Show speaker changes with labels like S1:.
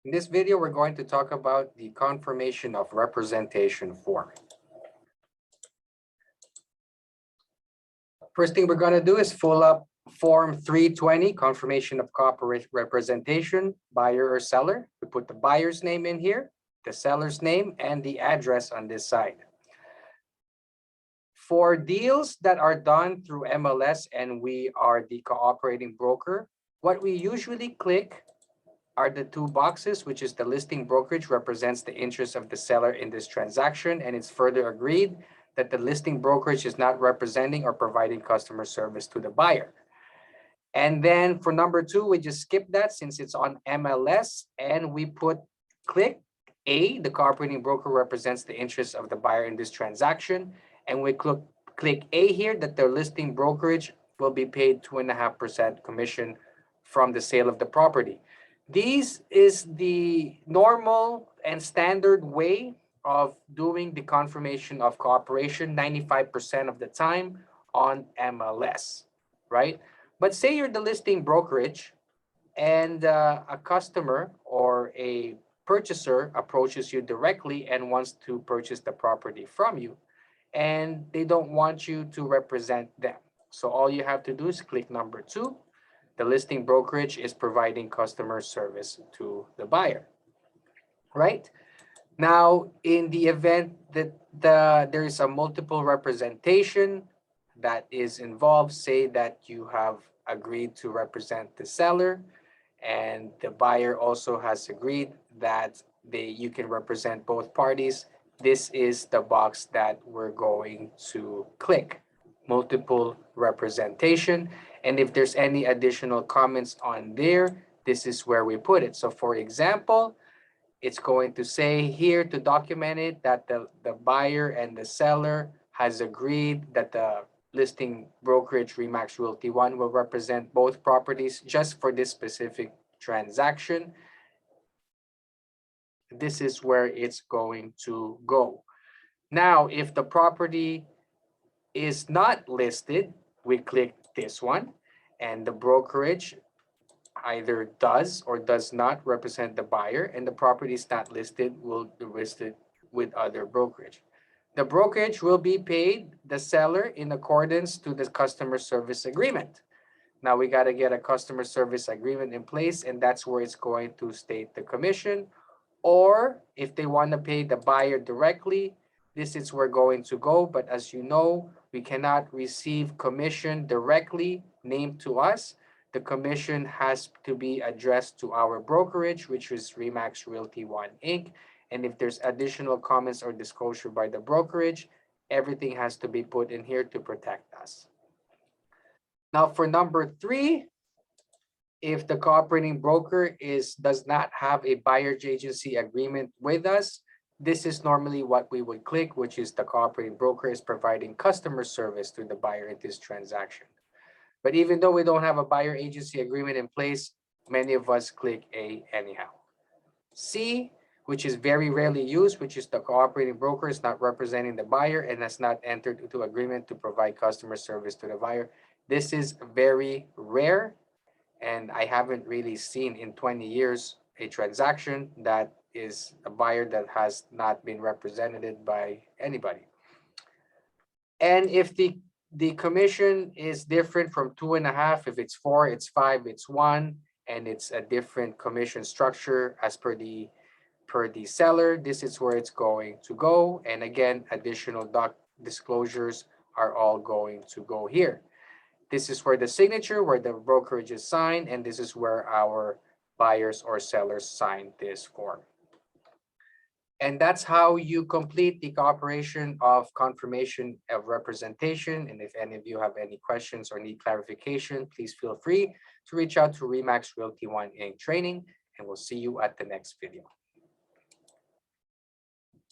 S1: In this video, we're going to talk about the confirmation of representation form. First thing we're going to do is pull up Form 320, confirmation of cooperation representation, buyer or seller. We put the buyer's name in here, the seller's name, and the address on this side. For deals that are done through MLS and we are the cooperating broker, what we usually click are the two boxes, which is the listing brokerage represents the interest of the seller in this transaction, and it's further agreed that the listing brokerage is not representing or providing customer service to the buyer. And then for number two, we just skip that since it's on MLS, and we click A, the cooperating broker represents the interest of the buyer in this transaction, and we click A here that the listing brokerage will be paid 2.5% commission from the sale of the property. This is the normal and standard way of doing the confirmation of cooperation 95% of the time on MLS, right? But say you're the listing brokerage and a customer or a purchaser approaches you directly and wants to purchase the property from you, and they don't want you to represent them. So all you have to do is click number two. The listing brokerage is providing customer service to the buyer, right? Now, in the event that there is a multiple representation that is involved, say that you have agreed to represent the seller and the buyer also has agreed that you can represent both parties, this is the box that we're going to click, multiple representation. And if there's any additional comments on there, this is where we put it. So for example, it's going to say here to document it that the buyer and the seller has agreed that the listing brokerage Remax Realty One will represent both properties just for this specific transaction. This is where it's going to go. Now, if the property is not listed, we click this one, and the brokerage either does or does not represent the buyer, and the property is not listed, will be listed with other brokerage. The brokerage will be paid the seller in accordance to the customer service agreement. Now we got to get a customer service agreement in place, and that's where it's going to state the commission. Or if they want to pay the buyer directly, this is where going to go. But as you know, we cannot receive commission directly named to us. The commission has to be addressed to our brokerage, which is Remax Realty One Inc. And if there's additional comments or disclosure by the brokerage, everything has to be put in here to protect us. Now for number three, if the cooperating broker does not have a buyer's agency agreement with us, this is normally what we would click, which is the cooperating broker is providing customer service to the buyer in this transaction. But even though we don't have a buyer agency agreement in place, many of us click A anyhow. C, which is very rarely used, which is the cooperating broker is not representing the buyer and has not entered into agreement to provide customer service to the buyer. This is very rare, and I haven't really seen in 20 years a transaction that is a buyer that has not been represented by anybody. And if the commission is different from 2.5, if it's 4, it's 5, it's 1, and it's a different commission structure as per the seller, this is where it's going to go. And again, additional disclosures are all going to go here. This is where the signature, where the brokerage is signed, and this is where our buyers or sellers sign this form. And that's how you complete the cooperation of confirmation of representation. And if any of you have any questions or need clarification, please feel free to reach out to Remax Realty One Inc. training, and we'll see you at the next video.